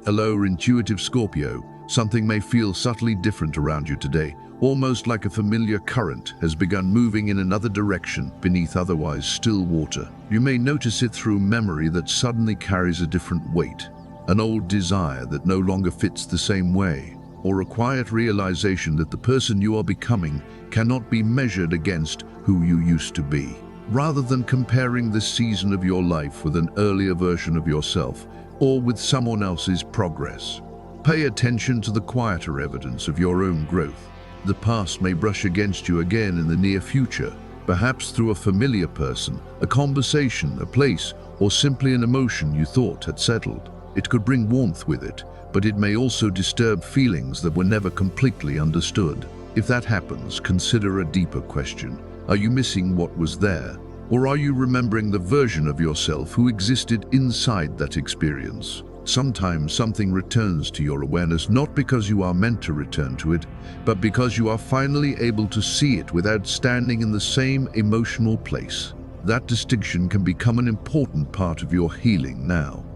Hello, intuitive Scorpio. Something may feel subtly different around you today, almost like a familiar current has begun moving in another direction beneath otherwise still water. You may notice it through memory that suddenly carries a different weight, an old desire that no longer fits the same way, or a quiet realization that the person you are becoming cannot be measured against who you used to be. Rather than comparing this season of your life with an earlier version of yourself, or with someone else's progress, pay attention to the quieter evidence of your own growth. The past may brush against you again in the near future, perhaps through a familiar person, a conversation, a place, or simply an emotion you thought had settled. It could bring warmth with it, but it may also disturb feelings that were never completely understood. If that happens, consider a deeper question. Are you missing what was there? Or are you remembering the version of yourself who existed inside that experience? Sometimes something returns to your awareness not because you are meant to return to it, but because you are finally able to see it without standing in the same emotional place. That distinction can become an important part of your healing now.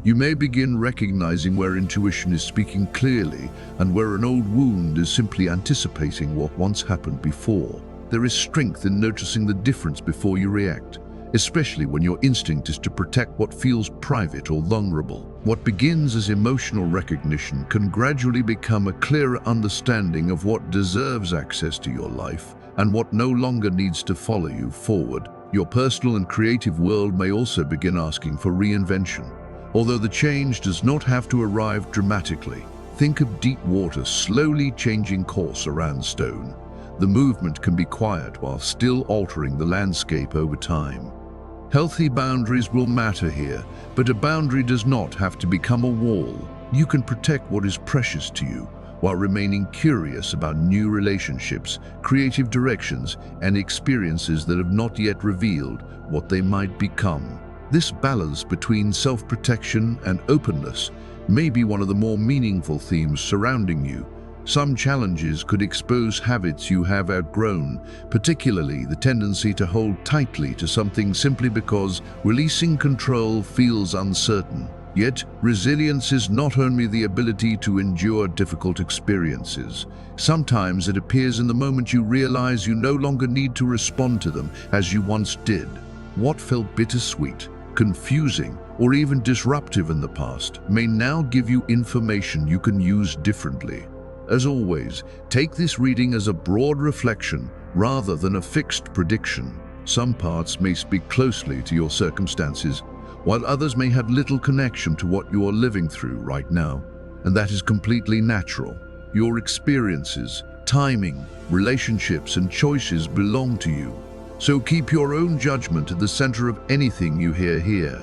You may begin recognizing where intuition is speaking clearly and where an old wound is simply anticipating what once happened before. There is strength in noticing the difference before you react, especially when your instinct is to protect what feels private or vulnerable. What begins as emotional recognition can gradually become a clearer understanding of what deserves access to your life and what no longer needs to follow you forward. Your personal and creative world may also begin asking for reinvention. Although the change does not have to arrive dramatically, think of deep water slowly changing course around stone. The movement can be quiet while still altering the landscape over time. Healthy boundaries will matter here, but a boundary does not have to become a wall. You can protect what is precious to you while remaining curious about new relationships, creative directions, and experiences that have not yet revealed what they might become. This balance between self-protection and openness may be one of the more meaningful themes surrounding you. Some challenges could expose habits you have outgrown, particularly the tendency to hold tightly to something simply because releasing control feels uncertain. Yet, resilience is not only the ability to endure difficult experiences. Sometimes it appears in the moment you realize you no longer need to respond to them as you once did. What felt bittersweet, confusing, or even disruptive in the past may now give you information you can use differently. As always, take this reading as a broad reflection rather than a fixed prediction. Some parts may speak closely to your circumstances, while others may have little connection to what you are living through right now, and that is completely natural. Your experiences, timing, relationships, and choices belong to you, so keep your own judgment at the center of anything you hear here.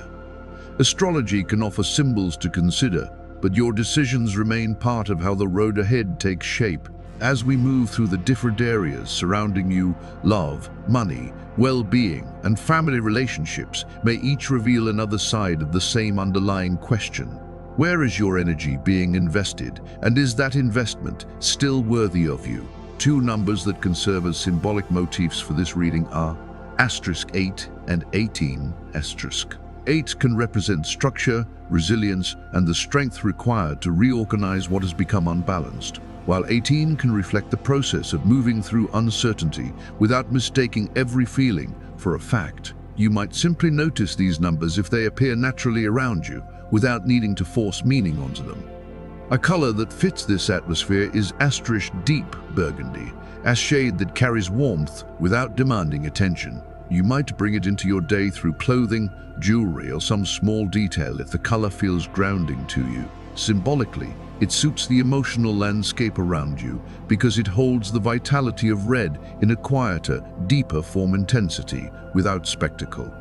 Astrology can offer symbols to consider, but your decisions remain part of how the road ahead takes shape. As we move through the different areas surrounding you, love, money, well-being, and family relationships may each reveal another side of the same underlying question. Where is your energy being invested, and is that investment still worthy of you? Two numbers that can serve as symbolic motifs for this reading are *8 and 18 *. 8 can represent structure, resilience, and the strength required to reorganize what has become unbalanced, while 18 can reflect the process of moving through uncertainty without mistaking every feeling for a fact. You might simply notice these numbers if they appear naturally around you, without needing to force meaning onto them. A color that fits this atmosphere is *deep burgundy, a shade that carries warmth without demanding attention. You might bring it into your day through clothing, jewelry, or some small detail if the color feels grounding to you. Symbolically, it suits the emotional landscape around you because it holds the vitality of red in a quieter, deeper form intensity without spectacle.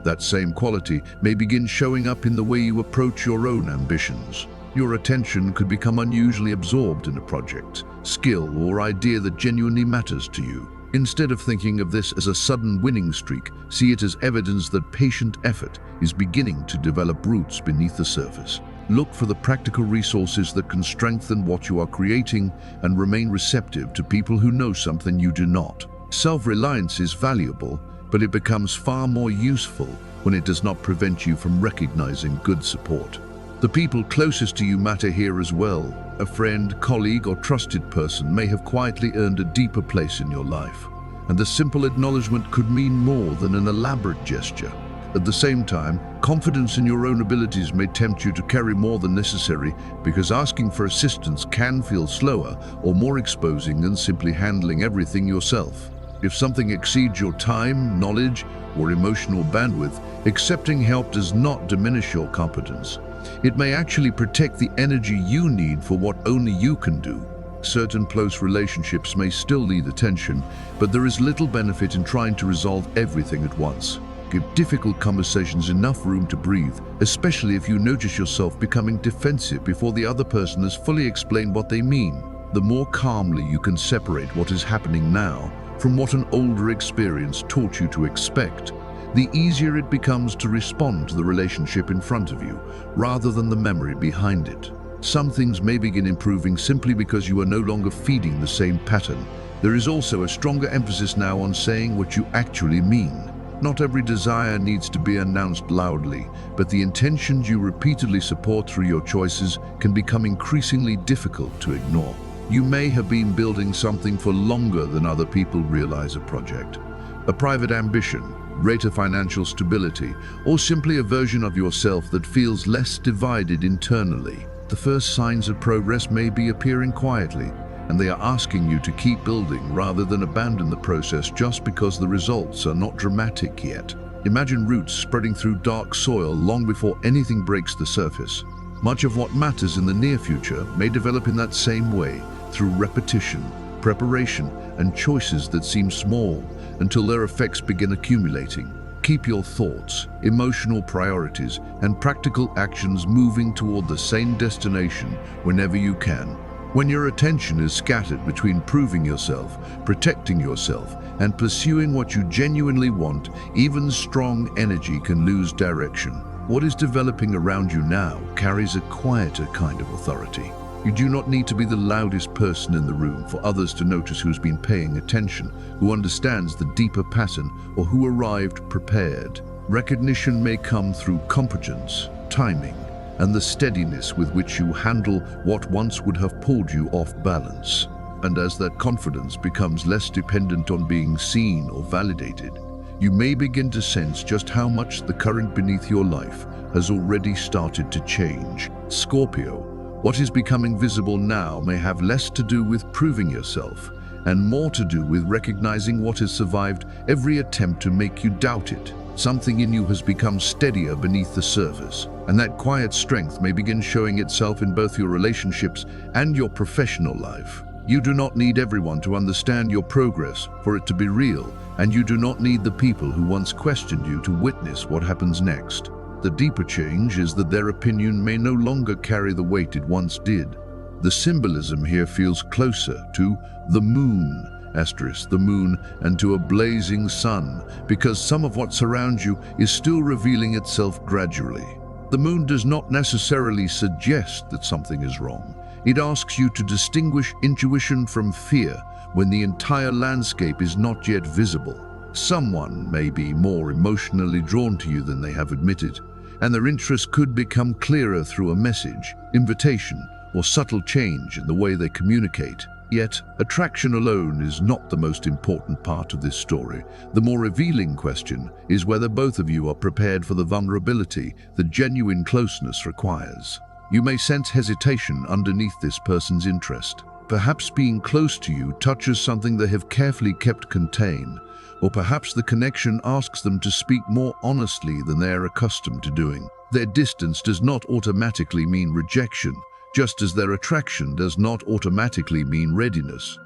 That same quality may begin showing up in the way you approach your own ambitions. Your attention could become unusually absorbed in a project, skill, or idea that genuinely matters to you. Instead of thinking of this as a sudden winning streak, see it as evidence that patient effort is beginning to develop roots beneath the surface. Look for the practical resources that can strengthen what you are creating and remain receptive to people who know something you do not. Self-reliance is valuable, but it becomes far more useful when it does not prevent you from recognizing good support. The people closest to you matter here as well. A friend, colleague, or trusted person may have quietly earned a deeper place in your life, and the simple acknowledgement could mean more than an elaborate gesture. At the same time, confidence in your own abilities may tempt you to carry more than necessary, because asking for assistance can feel slower or more exposing than simply handling everything yourself. If something exceeds your time, knowledge, or emotional bandwidth, accepting help does not diminish your competence. It may actually protect the energy you need for what only you can do. Certain close relationships may still need attention, but there is little benefit in trying to resolve everything at once. Give difficult conversations enough room to breathe, especially if you notice yourself becoming defensive before the other person has fully explained what they mean. The more calmly you can separate what is happening now from what an older experience taught you to expect, the easier it becomes to respond to the relationship in front of you, rather than the memory behind it. Some things may begin improving simply because you are no longer feeding the same pattern. There is also a stronger emphasis now on saying what you actually mean. Not every desire needs to be announced loudly, but the intentions you repeatedly support through your choices can become increasingly difficult to ignore. You may have been building something for longer than other people realize: a project, a private ambition, greater financial stability, or simply a version of yourself that feels less divided internally. The first signs of progress may be appearing quietly, and they are asking you to keep building rather than abandon the process just because the results are not dramatic yet. Imagine roots spreading through dark soil long before anything breaks the surface. Much of what matters in the near future may develop in that same way, through repetition, preparation, and choices that seem small until their effects begin accumulating. Keep your thoughts, emotional priorities, and practical actions moving toward the same destination whenever you can. When your attention is scattered between proving yourself, protecting yourself, and pursuing what you genuinely want, even strong energy can lose direction. What is developing around you now carries a quieter kind of authority. You do not need to be the loudest person in the room for others to notice who's been paying attention, who understands the deeper pattern, or who arrived prepared. Recognition may come through competence, timing, and the steadiness with which you handle what once would have pulled you off balance. And as that confidence becomes less dependent on being seen or validated, you may begin to sense just how much the current beneath your life has already started to change. Scorpio, what is becoming visible now may have less to do with proving yourself and more to do with recognizing what has survived every attempt to make you doubt it. Something in you has become steadier beneath the surface, and that quiet strength may begin showing itself in both your relationships and your professional life. You do not need everyone to understand your progress for it to be real, and you do not need the people who once questioned you to witness what happens next. The deeper change is that their opinion may no longer carry the weight it once did. The symbolism here feels closer to the moon, the moon, and to a blazing sun, because some of what surrounds you is still revealing itself gradually. The moon does not necessarily suggest that something is wrong. It asks you to distinguish intuition from fear when the entire landscape is not yet visible. Someone may be more emotionally drawn to you than they have admitted, and their interest could become clearer through a message, invitation, or subtle change in the way they communicate. Yet, attraction alone is not the most important part of this story. The more revealing question is whether both of you are prepared for the vulnerability that genuine closeness requires. You may sense hesitation underneath this person's interest. Perhaps being close to you touches something they have carefully kept contained, or perhaps the connection asks them to speak more honestly than they are accustomed to doing. Their distance does not automatically mean rejection, just as their attraction does not automatically mean readiness.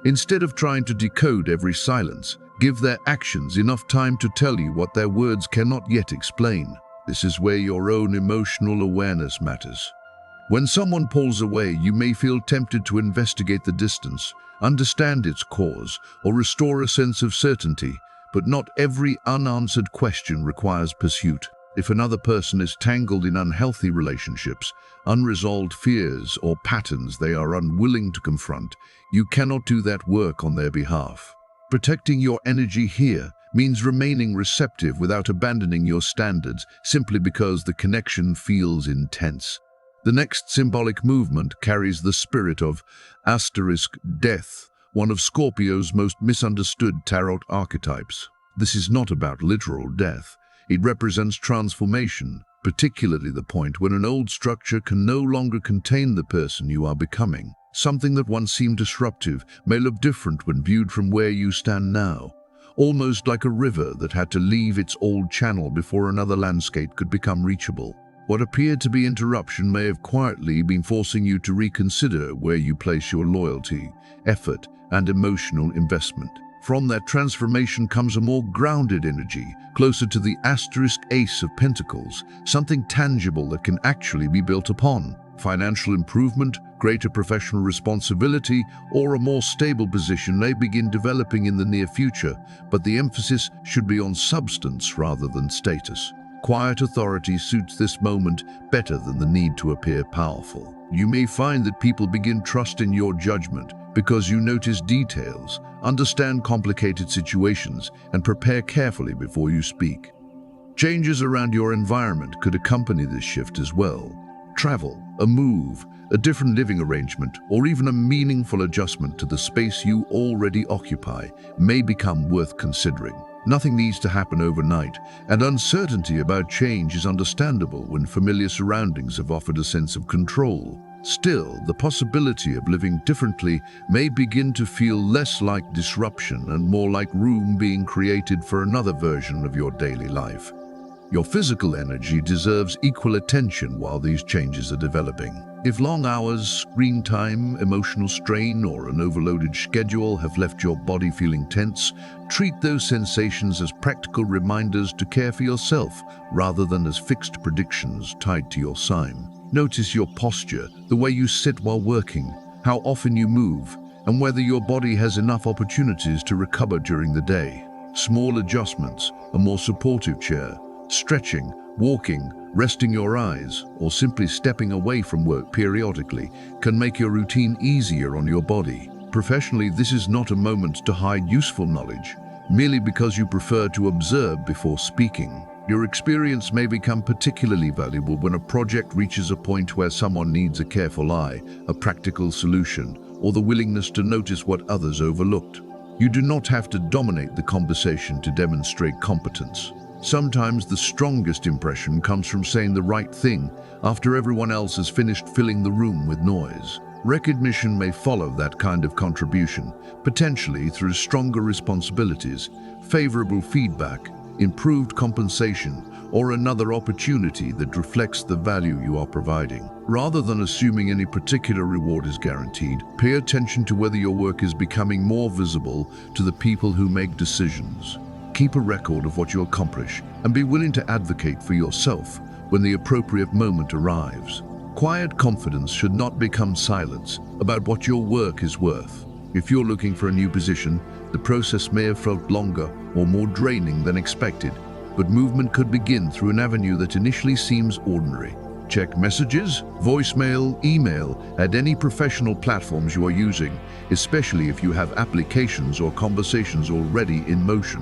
Instead of trying to decode every silence, give their actions enough time to tell you what their words cannot yet explain. This is where your own emotional awareness matters. When someone pulls away, you may feel tempted to investigate the distance, understand its cause, or restore a sense of certainty, but not every unanswered question requires pursuit. If another person is tangled in unhealthy relationships, unresolved fears, or patterns they are unwilling to confront, you cannot do that work on their behalf. Protecting your energy here means remaining receptive without abandoning your standards simply because the connection feels intense. The next symbolic movement carries the spirit of *death, one of Scorpio's most misunderstood tarot archetypes. This is not about literal death. It represents transformation, particularly the point when an old structure can no longer contain the person you are becoming. Something that once seemed disruptive may look different when viewed from where you stand now, almost like a river that had to leave its old channel before another landscape could become reachable. What appeared to be interruption may have quietly been forcing you to reconsider where you place your loyalty, effort, and emotional investment. From that transformation comes a more grounded energy, closer to the *Ace of Pentacles, something tangible that can actually be built upon. Financial improvement, greater professional responsibility, or a more stable position may begin developing in the near future, but the emphasis should be on substance rather than status. Quiet authority suits this moment better than the need to appear powerful. You may find that people begin trusting your judgment because you notice details, understand complicated situations, and prepare carefully before you speak. Changes around your environment could accompany this shift as well. Travel, a move, a different living arrangement, or even a meaningful adjustment to the space you already occupy may become worth considering. Nothing needs to happen overnight, and uncertainty about change is understandable when familiar surroundings have offered a sense of control. Still, the possibility of living differently may begin to feel less like disruption and more like room being created for another version of your daily life. Your physical energy deserves equal attention while these changes are developing. If long hours, screen time, emotional strain, or an overloaded schedule have left your body feeling tense, treat those sensations as practical reminders to care for yourself rather than as fixed predictions tied to your sign. Notice your posture, the way you sit while working, how often you move, and whether your body has enough opportunities to recover during the day. Small adjustments, a more supportive chair, stretching, walking, resting your eyes, or simply stepping away from work periodically can make your routine easier on your body. Professionally, this is not a moment to hide useful knowledge, merely because you prefer to observe before speaking. Your experience may become particularly valuable when a project reaches a point where someone needs a careful eye, a practical solution, or the willingness to notice what others overlooked. You do not have to dominate the conversation to demonstrate competence. Sometimes the strongest impression comes from saying the right thing after everyone else has finished filling the room with noise. Recognition may follow that kind of contribution, potentially through stronger responsibilities, favorable feedback, improved compensation, or another opportunity that reflects the value you are providing. Rather than assuming any particular reward is guaranteed, pay attention to whether your work is becoming more visible to the people who make decisions. Keep a record of what you accomplish and be willing to advocate for yourself when the appropriate moment arrives. Quiet confidence should not become silence about what your work is worth. If you're looking for a new position, the process may have felt longer or more draining than expected, but movement could begin through an avenue that initially seems ordinary. Check messages, voicemail, email, and any professional platforms you are using, especially if you have applications or conversations already in motion.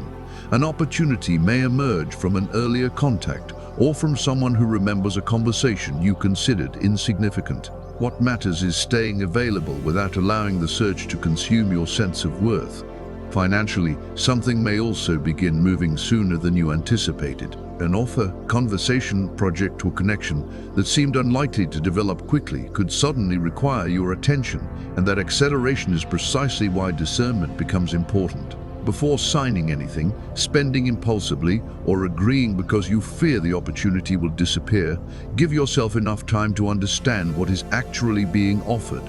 An opportunity may emerge from an earlier contact or from someone who remembers a conversation you considered insignificant. What matters is staying available without allowing the search to consume your sense of worth. Financially, something may also begin moving sooner than you anticipated. An offer, conversation, project, or connection that seemed unlikely to develop quickly could suddenly require your attention, and that acceleration is precisely why discernment becomes important. Before signing anything, spending impulsively, or agreeing because you fear the opportunity will disappear, give yourself enough time to understand what is actually being offered.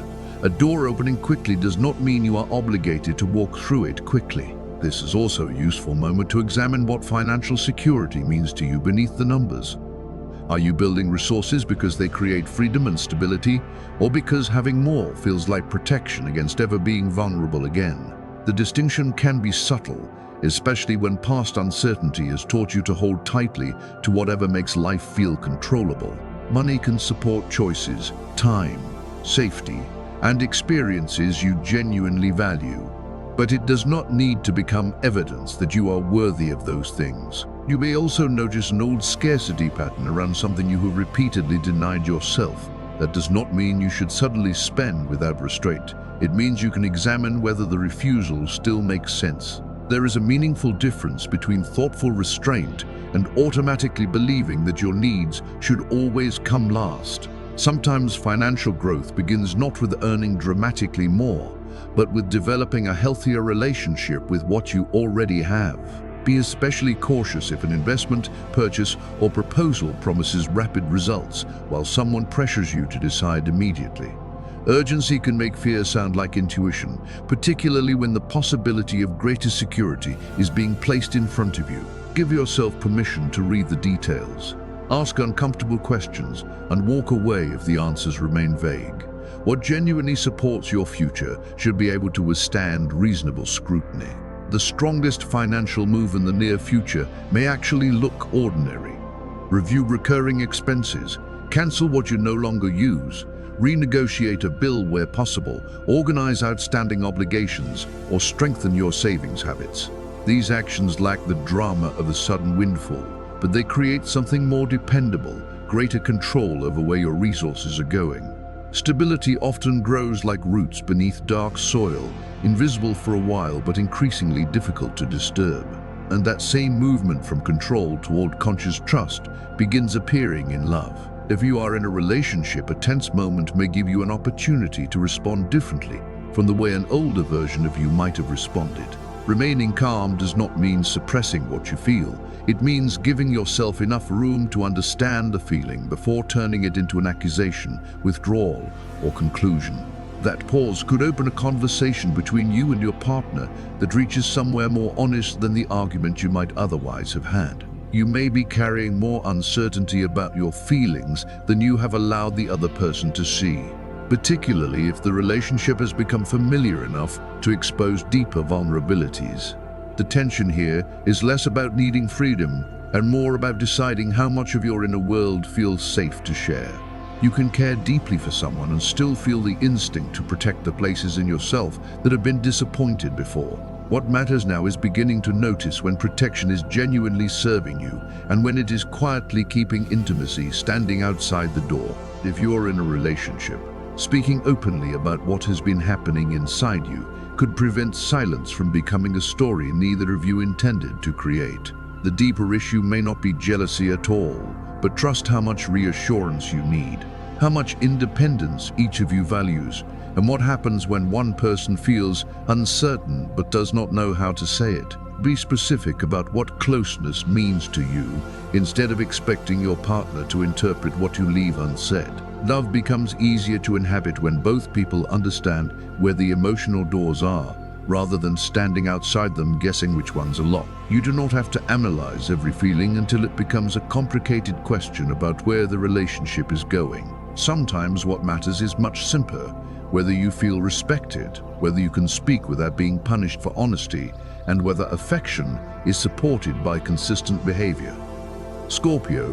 A door opening quickly does not mean you are obligated to walk through it quickly. This is also a useful moment to examine what financial security means to you beneath the numbers. Are you building resources because they create freedom and stability, or because having more feels like protection against ever being vulnerable again? The distinction can be subtle, especially when past uncertainty has taught you to hold tightly to whatever makes life feel controllable. Money can support choices, time, safety, and experiences you genuinely value, but it does not need to become evidence that you are worthy of those things. You may also notice an old scarcity pattern around something you have repeatedly denied yourself. That does not mean you should suddenly spend without restraint. It means you can examine whether the refusal still makes sense. There is a meaningful difference between thoughtful restraint and automatically believing that your needs should always come last. Sometimes financial growth begins not with earning dramatically more, but with developing a healthier relationship with what you already have. Be especially cautious if an investment, purchase, or proposal promises rapid results, while someone pressures you to decide immediately. Urgency can make fear sound like intuition, particularly when the possibility of greater security is being placed in front of you. Give yourself permission to read the details. Ask uncomfortable questions and walk away if the answers remain vague. What genuinely supports your future should be able to withstand reasonable scrutiny. The strongest financial move in the near future may actually look ordinary. Review recurring expenses, cancel what you no longer use, renegotiate a bill where possible, organize outstanding obligations, or strengthen your savings habits. These actions lack the drama of a sudden windfall, but they create something more dependable, greater control over where your resources are going. Stability often grows like roots beneath dark soil, invisible for a while but increasingly difficult to disturb. And that same movement from control toward conscious trust begins appearing in love. If you are in a relationship, a tense moment may give you an opportunity to respond differently from the way an older version of you might have responded. Remaining calm does not mean suppressing what you feel. It means giving yourself enough room to understand the feeling before turning it into an accusation, withdrawal, or conclusion. That pause could open a conversation between you and your partner that reaches somewhere more honest than the argument you might otherwise have had. You may be carrying more uncertainty about your feelings than you have allowed the other person to see, particularly if the relationship has become familiar enough to expose deeper vulnerabilities. The tension here is less about needing freedom and more about deciding how much of your inner world feels safe to share. You can care deeply for someone and still feel the instinct to protect the places in yourself that have been disappointed before. What matters now is beginning to notice when protection is genuinely serving you and when it is quietly keeping intimacy standing outside the door. If you're in a relationship, speaking openly about what has been happening inside you could prevent silence from becoming a story neither of you intended to create. The deeper issue may not be jealousy at all, but trust how much reassurance you need, how much independence each of you values, and what happens when one person feels uncertain but does not know how to say it. Be specific about what closeness means to you instead of expecting your partner to interpret what you leave unsaid. Love becomes easier to inhabit when both people understand where the emotional doors are, rather than standing outside them guessing which ones are locked. You do not have to analyze every feeling until it becomes a complicated question about where the relationship is going. Sometimes what matters is much simpler: whether you feel respected, whether you can speak without being punished for honesty, and whether affection is supported by consistent behavior. Scorpio,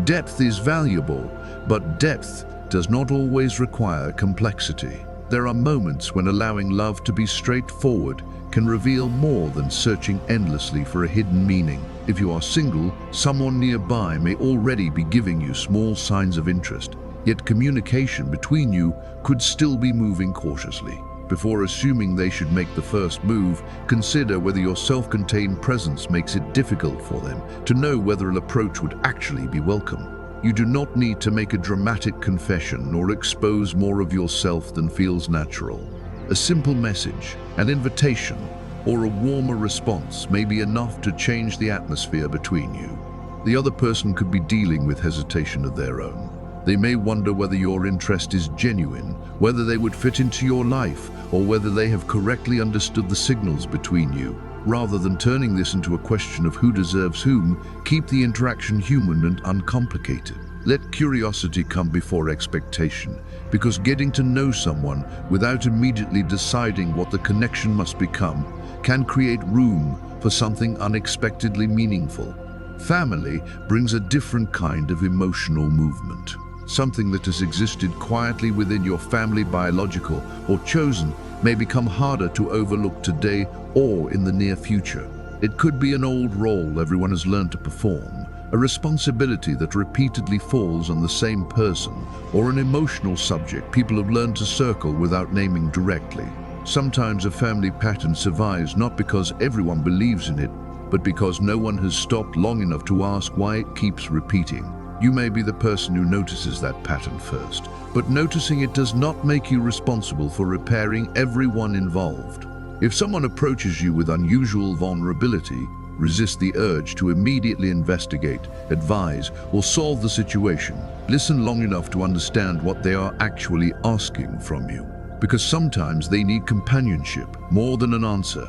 depth is valuable, but depth does not always require complexity. There are moments when allowing love to be straightforward can reveal more than searching endlessly for a hidden meaning. If you are single, someone nearby may already be giving you small signs of interest, yet communication between you could still be moving cautiously. Before assuming they should make the first move, consider whether your self-contained presence makes it difficult for them to know whether an approach would actually be welcome. You do not need to make a dramatic confession or expose more of yourself than feels natural. A simple message, an invitation, or a warmer response may be enough to change the atmosphere between you. The other person could be dealing with hesitation of their own. They may wonder whether your interest is genuine, whether they would fit into your life, or whether they have correctly understood the signals between you. Rather than turning this into a question of who deserves whom, keep the interaction human and uncomplicated. Let curiosity come before expectation, because getting to know someone without immediately deciding what the connection must become can create room for something unexpectedly meaningful. Family brings a different kind of emotional movement. Something that has existed quietly within your family, biological or chosen, may become harder to overlook today or in the near future. It could be an old role everyone has learned to perform, a responsibility that repeatedly falls on the same person, or an emotional subject people have learned to circle without naming directly. Sometimes a family pattern survives not because everyone believes in it, but because no one has stopped long enough to ask why it keeps repeating. You may be the person who notices that pattern first, but noticing it does not make you responsible for repairing everyone involved. If someone approaches you with unusual vulnerability, resist the urge to immediately investigate, advise, or solve the situation. Listen long enough to understand what they are actually asking from you, because sometimes they need companionship more than an answer.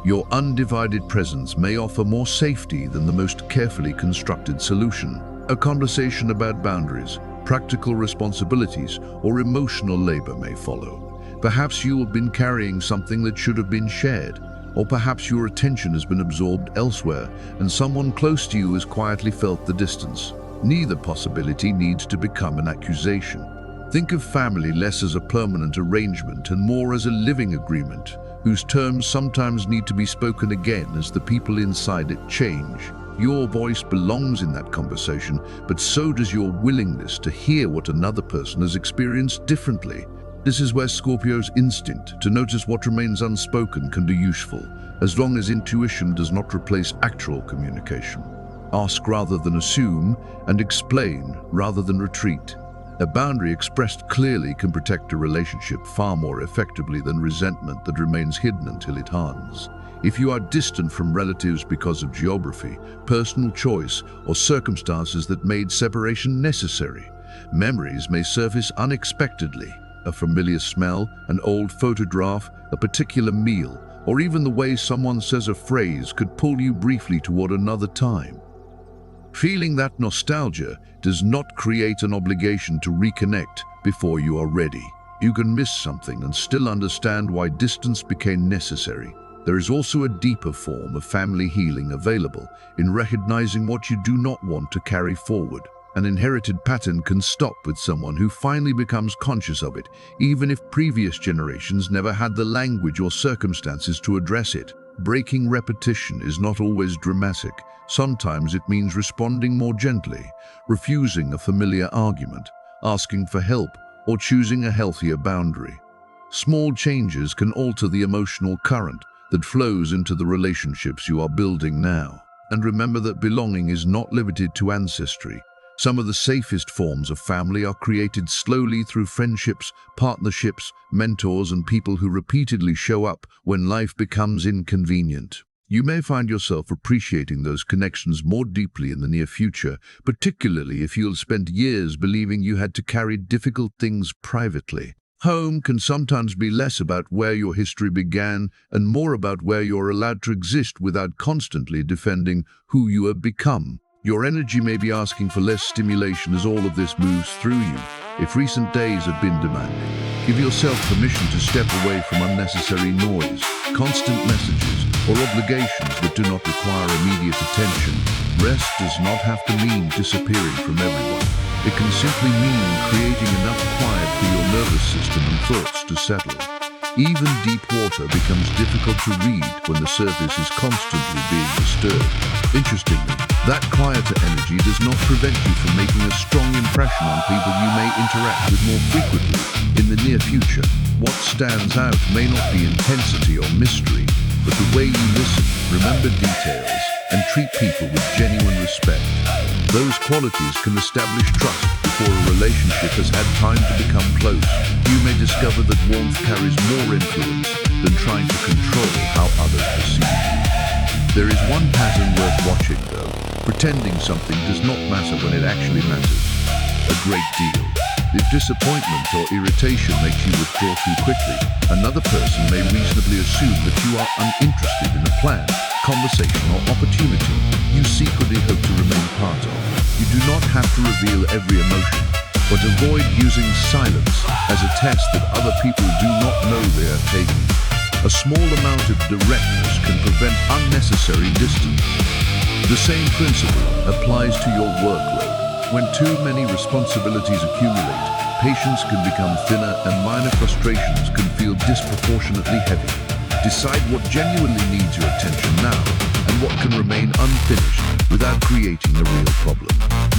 Your undivided presence may offer more safety than the most carefully constructed solution. A conversation about boundaries, practical responsibilities, or emotional labor may follow. Perhaps you have been carrying something that should have been shared, or perhaps your attention has been absorbed elsewhere and someone close to you has quietly felt the distance. Neither possibility needs to become an accusation. Think of family less as a permanent arrangement and more as a living agreement, whose terms sometimes need to be spoken again as the people inside it change. Your voice belongs in that conversation, but so does your willingness to hear what another person has experienced differently. This is where Scorpio's instinct to notice what remains unspoken can be useful, as long as intuition does not replace actual communication. Ask rather than assume, and explain rather than retreat. A boundary expressed clearly can protect a relationship far more effectively than resentment that remains hidden until it hardens. If you are distant from relatives because of geography, personal choice, or circumstances that made separation necessary, memories may surface unexpectedly. A familiar smell, an old photograph, a particular meal, or even the way someone says a phrase could pull you briefly toward another time. Feeling that nostalgia does not create an obligation to reconnect before you are ready. You can miss something and still understand why distance became necessary. There is also a deeper form of family healing available in recognizing what you do not want to carry forward. An inherited pattern can stop with someone who finally becomes conscious of it, even if previous generations never had the language or circumstances to address it. Breaking repetition is not always dramatic. Sometimes it means responding more gently, refusing a familiar argument, asking for help, or choosing a healthier boundary. Small changes can alter the emotional current that flows into the relationships you are building now. And remember that belonging is not limited to ancestry. Some of the safest forms of family are created slowly through friendships, partnerships, mentors, and people who repeatedly show up when life becomes inconvenient. You may find yourself appreciating those connections more deeply in the near future, particularly if you'll spend years believing you had to carry difficult things privately. Home can sometimes be less about where your history began and more about where you're allowed to exist without constantly defending who you have become. Your energy may be asking for less stimulation as all of this moves through you. If recent days have been demanding, give yourself permission to step away from unnecessary noise, constant messages, or obligations that do not require immediate attention. Rest does not have to mean disappearing from everyone. It can simply mean creating enough quiet for your nervous system and thoughts to settle. Even deep water becomes difficult to read when the surface is constantly being disturbed. Interestingly, that quieter energy does not prevent you from making a strong impression on people you may interact with more frequently in the near future. What stands out may not be intensity or mystery, but the way you listen, remember details, and treat people with genuine respect. Those qualities can establish trust before a relationship has had time to become close. You may discover that warmth carries more influence than trying to control how others perceive you. There is one pattern worth watching, though. Pretending something does not matter when it actually matters a great deal. If disappointment or irritation makes you withdraw too quickly, another person may reasonably assume that you are uninterested in a plan, conversation, or opportunity you secretly hope to remain part of. You do not have to reveal every emotion, but avoid using silence as a test that other people do not know they are taking. A small amount of directness can prevent unnecessary distance. The same principle applies to your workload. When too many responsibilities accumulate, patience can become thinner and minor frustrations can feel disproportionately heavy. Decide what genuinely needs your attention now and and what can remain unfinished without creating a real problem.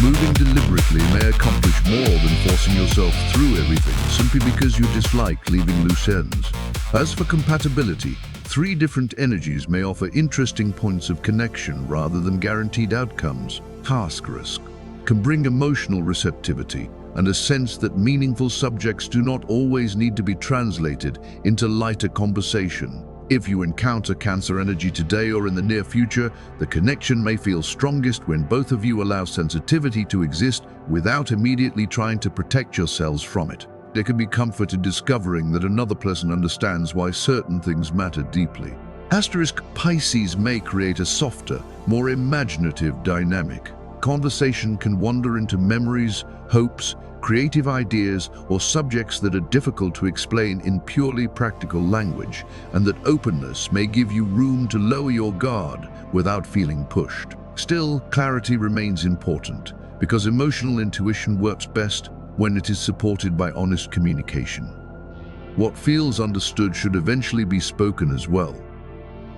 Moving deliberately may accomplish more than forcing yourself through everything simply because you dislike leaving loose ends. As for compatibility, 3 different energies may offer interesting points of connection rather than guaranteed outcomes. Task risk can bring emotional receptivity and a sense that meaningful subjects do not always need to be translated into lighter conversation. If you encounter Cancer energy today or in the near future, the connection may feel strongest when both of you allow sensitivity to exist without immediately trying to protect yourselves from it. There can be comfort in discovering that another person understands why certain things matter deeply. Pisces may create a softer, more imaginative dynamic. Conversation can wander into memories, hopes, creative ideas, or subjects that are difficult to explain in purely practical language, and that openness may give you room to lower your guard without feeling pushed. Still, clarity remains important, because emotional intuition works best when it is supported by honest communication. What feels understood should eventually be spoken as well.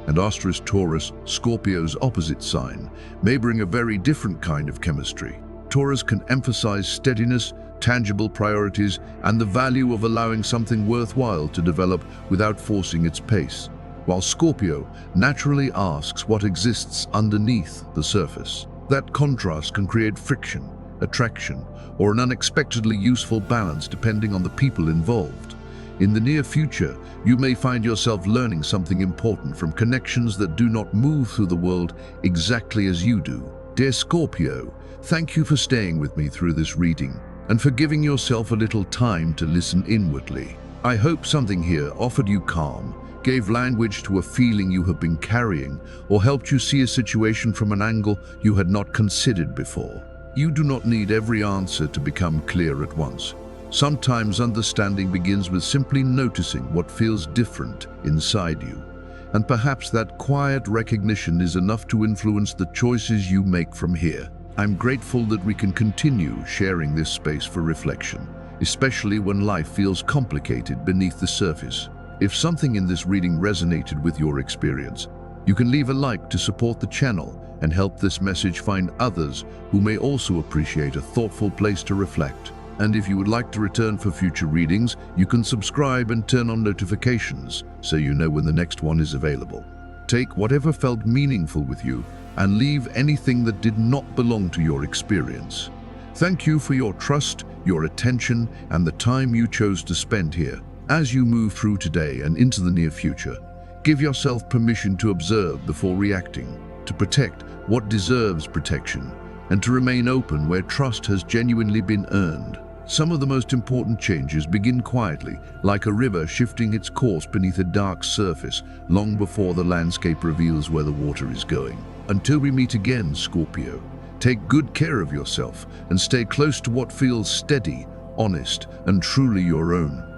And Taurus, Scorpio's opposite sign, may bring a very different kind of chemistry. Taurus can emphasize steadiness, tangible priorities, and the value of allowing something worthwhile to develop without forcing its pace, while Scorpio naturally asks what exists underneath the surface. That contrast can create friction, attraction, or an unexpectedly useful balance depending on the people involved. In the near future, you may find yourself learning something important from connections that do not move through the world exactly as you do. Dear Scorpio, thank you for staying with me through this reading and for giving yourself a little time to listen inwardly. I hope something here offered you calm, gave language to a feeling you have been carrying, or helped you see a situation from an angle you had not considered before. You do not need every answer to become clear at once. Sometimes understanding begins with simply noticing what feels different inside you. And perhaps that quiet recognition is enough to influence the choices you make from here. I'm grateful that we can continue sharing this space for reflection, especially when life feels complicated beneath the surface. If something in this reading resonated with your experience, you can leave a like to support the channel and help this message find others who may also appreciate a thoughtful place to reflect. And if you would like to return for future readings, you can subscribe and turn on notifications so you know when the next one is available. Take whatever felt meaningful with you and leave anything that did not belong to your experience. Thank you for your trust, your attention, and the time you chose to spend here. As you move through today and into the near future, give yourself permission to observe before reacting, to protect what deserves protection, and to remain open where trust has genuinely been earned. Some of the most important changes begin quietly, like a river shifting its course beneath a dark surface, long before the landscape reveals where the water is going. Until we meet again, Scorpio, take good care of yourself and stay close to what feels steady, honest, and truly your own.